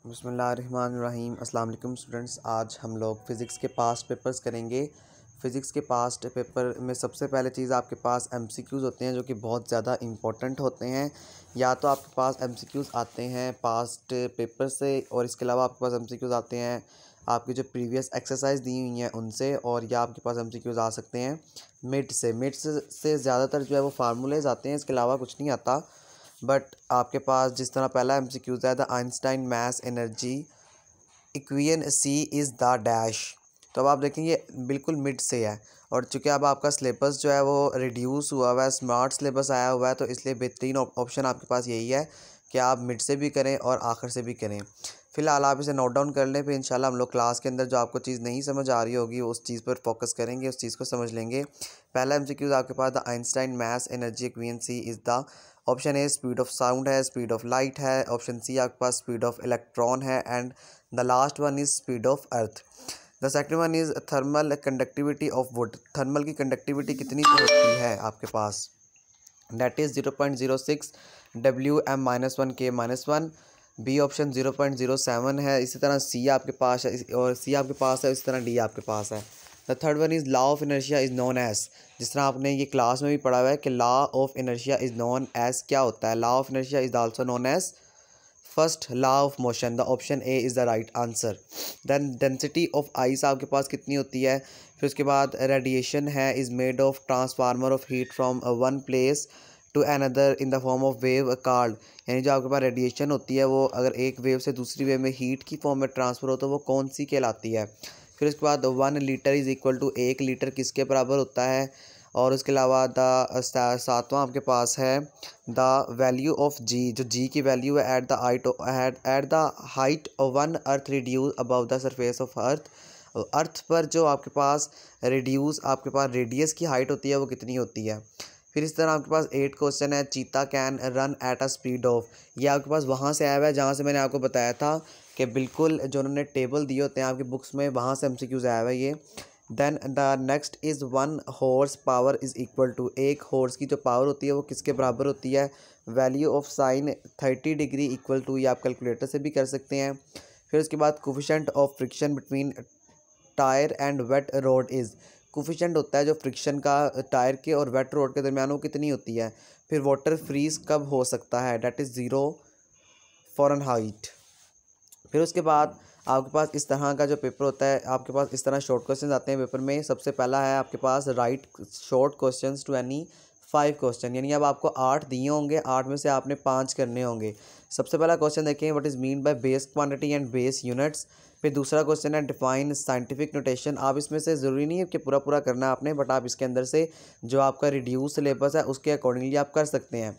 बिस्मिल्लाहिर्रहमानिर्रहीम। अस्सलाम वालेकुम स्टूडेंट्स, आज हम लोग फ़िज़िक्स के पास्ट पेपर्स करेंगे। फ़िज़िक्स के पास्ट पेपर में सबसे पहले चीज़ आपके पास एमसीक्यूज़ होते हैं जो कि बहुत ज़्यादा इंपॉर्टेंट होते हैं। या तो आपके पास एमसीक्यूज़ आते हैं पास्ट पेपर से, और इसके अलावा आपके पास एमसीक्यूज़ आते हैं आपकी जो प्रीवियस एक्सरसाइज दी हुई हैं उनसे, और या आपके पास एमसीक्यूज़ आ सकते हैं मिड से ज़्यादातर जो है वो फार्मूलेज आते हैं, इसके अलावा कुछ नहीं आता। बट आपके पास जिस तरह पहला एमसीक्यूज़ है, the Einstein mass energy equation c is the dash. तो अब आप देखेंगे बिल्कुल मिड से है, और चूँकि अब आपका सिलेबस जो है वो रिड्यूस हुआ हुआ है, स्मार्ट सिलेबस आया हुआ है, तो इसलिए बेहतरीन ऑप्शन आपके पास यही है कि आप मिड से भी करें और आखिर से भी करें। फ़िलहाल आप इसे नोट डाउन कर लें, फिर इंशाल्लाह हम लोग क्लास के अंदर जो आपको चीज़ नहीं समझ आ रही होगी उस चीज़ पर फोकस करेंगे, उस चीज़ को समझ लेंगे। पहला एमसीक्यूज़ आपके पास, the Einstein mass energy equation c is the. Option A speed of sound है, स्पीड ऑफ लाइट है, ऑप्शन सी आपके पास स्पीड ऑफ इलेक्ट्रॉन है, and the last one is speed of earth. The second one is thermal conductivity of wood. Thermal की conductivity कितनी होती है आपके पास, that is 0.06 WM-1 K-1। B option 0.07 है। इसी तरह सी आपके पास है, और सी आपके पास है, इसी तरह डी आपके पास है। The third one is law of inertia is known as. जिस तरह आपने ये क्लास में भी पढ़ा हुआ है कि law of inertia is known as क्या होता है। Law of inertia is also known as first law of motion. The option A is the right answer. Then density of ice आपके पास कितनी होती है। फिर उसके बाद रेडिएशन है, is made of transformer of heat from one place to another in the form of wave called. यानी जो आपके पास रेडिएशन होती है वो अगर एक वेव से दूसरी वेव में हीट की फॉर्म में ट्रांसफ़र हो तो वो कौन सी कहलाती है। फिर उसके बाद 1 litre is equal to 1 litre किसके बराबर होता है। और उसके अलावा सातवां आपके पास है द वैल्यू ऑफ जी। जो जी की वैल्यू है at the height of one earth reduce above the surface of earth. अर्थ पर जो आपके पास आपके पास रेडियस की हाइट होती है वो कितनी होती है। फिर इस तरह आपके पास 8 क्वेश्चन है, चीता can run at a speed of. ये आपके पास वहाँ से आया हुआ है जहाँ से मैंने आपको बताया था कि बिल्कुल जो उन्होंने टेबल दिए होते हैं आपकी बुक्स में, वहाँ से एमसीक्यूज़ आया हुआ है ये। Then the next is 1 horse power is equal to. एक हॉर्स की जो पावर होती है वो किसके बराबर होती है। Value of sine 30 degree equal to, ये आप कैलकुलेटर से भी कर सकते हैं। फिर उसके बाद coefficient of friction between tyre and wet road is. Coefficient होता है जो फ्रिक्शन का टायर के और वेट रोड के दरमियान, वो कितनी होती है। फिर वाटर फ्रीज कब हो सकता है, डेट इज़ 0 फ़ारेनहाइट। फिर उसके बाद आपके पास इस तरह का जो पेपर होता है, आपके पास इस तरह शॉर्ट क्वेश्चन आते हैं पेपर में। सबसे पहला है आपके पास write short questions to any 5 question. यानी अब आपको 8 दिए होंगे, 8 में से आपने 5 करने होंगे। सबसे पहला क्वेश्चन देखें, what is mean by base quantity and base units. फिर दूसरा क्वेश्चन है डिफाइन साइंटिफिक नोटेशन। आप इसमें से ज़रूरी नहीं है कि पूरा पूरा करना है आपने, बट आप इसके अंदर से जो आपका रिड्यूस सिलेबस है उसके अकॉर्डिंगली आप कर सकते हैं।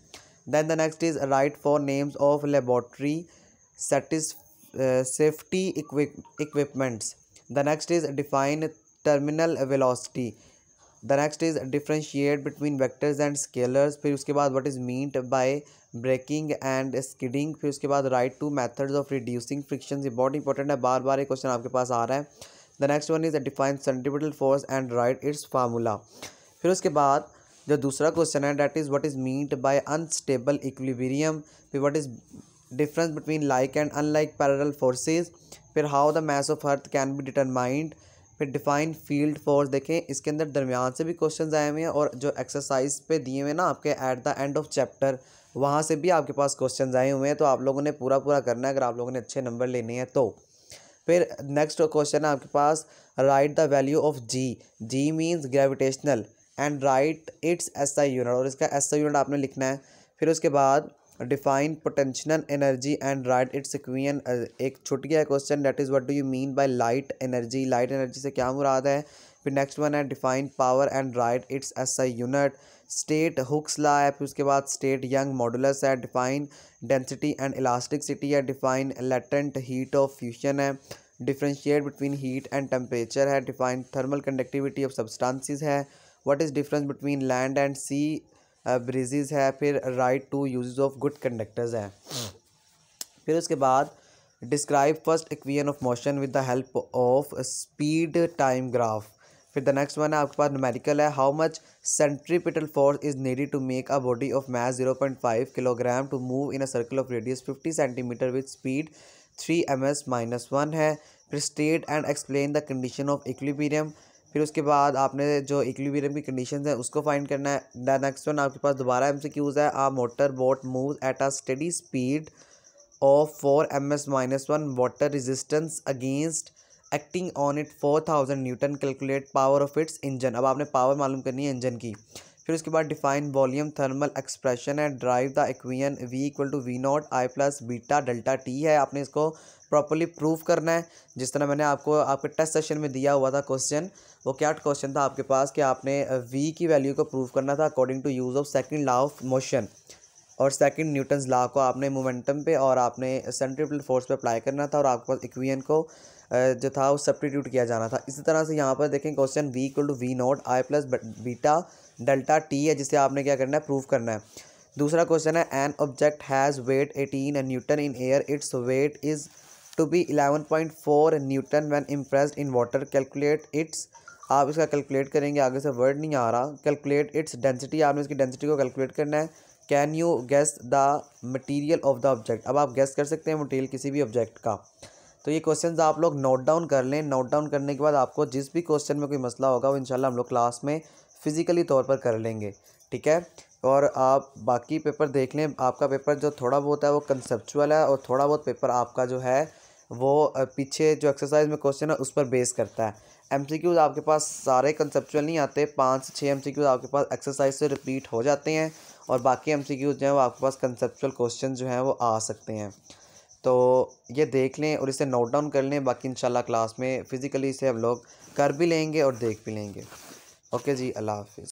Then the next is write four names of laboratory safety equipments. The next is define terminal velocity. The next is differentiate between vectors and scalars. फिर उसके बाद what is meant by braking and skidding. फिर उसके बाद write 2 methods of reducing friction. ये बहुत important है, बार बार ये क्वेश्चन आपके पास आ रहा है। The next one is define centripetal force and write its formula. फिर उसके बाद जो दूसरा क्वेश्चन है, that is what is meant by unstable equilibrium. फिर what is difference between like and unlike parallel forces. फिर how the mass of earth can be determined. फिर define field force. देखें इसके अंदर दरमियान से भी क्वेश्चंस आए हुए हैं, और जो एक्सरसाइज पे दिए हुए ना आपके at the end of chapter, वहाँ से भी आपके पास क्वेश्चंस आए हुए हैं। तो आप लोगों ने पूरा पूरा करना है अगर आप लोगों ने अच्छे नंबर लेने हैं तो। फिर नेक्स्ट क्वेश्चन है आपके पास, write the value of g. G means gravitational and write its SI unit, और इसका एसआई यूनिट आपने लिखना है। फिर उसके बाद define potential energy and write its equation. एक छूट गया question, that is what do you mean by light energy. Light energy से क्या मुराद है। फिर नेक्स्ट वन है define power and write its SI unit. State Hooke's law है। फिर उसके बाद स्टेट यंग मॉडुलस है। डिफाइन डेंसिटी एंड इलास्टिसिटी है। Define latent heat of fusion है। Differentiate between heat and temperature है। Define thermal conductivity of substances है। What is difference between land and sea breezes है। फिर write two uses of good conductors है। फिर उसके बाद describe first equation of motion with the help of speed time graph. फिर the next one है आपके पास न्यूमेरिकल है, how much centripetal force is needed to make a body of mass 0.5 kilogram to move in a circle of radius 50 centimetre with speed 3ms-1 है। फिर state and explain the condition of equilibrium, फिर उसके बाद आपने जो equilibrium की conditions हैं उसको फाइंड करना है। द नेक्स्ट वन आपके पास दोबारा एमसीक्यूज है। A motor boat moves at a steady speed of 4ms-1 water resistance against acting on it 4000 newton, calculate power of its engine. अब आपने पावर मालूम करनी है इंजन की। फिर उसके बाद डिफाइन वॉल्यूम थर्मल एक्सप्रेशन है। Drive the equation V=V0 I plus beta delta T है। आपने इसको प्रॉपर्ली प्रूव करना है, जिस तरह मैंने आपको आपके टेस्ट सेशन में दिया हुआ था क्वेश्चन। वो क्या क्वेश्चन था आपके पास कि आपने V की वैल्यू को प्रूव करना था according to use of second law of motion, और सेकंड न्यूटन्स लॉ को आपने मोमेंटम पे और आपने सेंट्रीफ्यूगल फोर्स पे अप्लाई करना था, और आपके पास इक्वेशन को जो था वो सब्स्टिट्यूट किया जाना था। इसी तरह से यहाँ पर देखें question V=V0 I plus beta delta T है, जिसे आपने क्या करना है, प्रूव करना है। दूसरा क्वेश्चन है an object has weight 18 newton in air, its weight is to be 11.4 newton when impressed in water, calculate its. आप इसका कैलकुलेट करेंगे, आगे से वर्ड नहीं आ रहा। कैलकुलेट इट्स डेंसिटी, आपने इसकी डेंसिटी को कैलकुलेट करना है। Can you guess the material of the object, अब आप गेस कर सकते हैं मटीरियल किसी भी ऑब्जेक्ट का। तो ये क्वेश्चंस आप लोग नोट डाउन कर लें। नोट डाउन करने के बाद आपको जिस भी क्वेश्चन में कोई मसला होगा वो इंशाल्लाह हम लोग क्लास में फ़िज़िकली तौर पर कर लेंगे, ठीक है। और आप बाकी पेपर देख लें। आपका पेपर जो थोड़ा बहुत है वो कंसेप्चुअल है, और थोड़ा बहुत पेपर आपका जो है वो पीछे जो एक्सरसाइज में क्वेश्चन है उस पर बेस करता है। एमसीक्यूज़ आपके पास सारे कंसेप्चुअल नहीं आते, 5 से 6 एमसीक्यूज़ आपके पास एक्सरसाइज से रिपीट हो जाते हैं, और बाकी एमसीक्यूज़ जो हैं वो आपके पास कंसेप्चुअल क्वेश्चन जो हैं वो आ सकते हैं। तो ये देख लें और इसे नोट डाउन कर लें। बाकी इंशाल्लाह क्लास में फ़िज़िकली इसे हम लोग कर भी लेंगे और देख भी लेंगे। ओके जी, अल्लाह हाफ़िज़।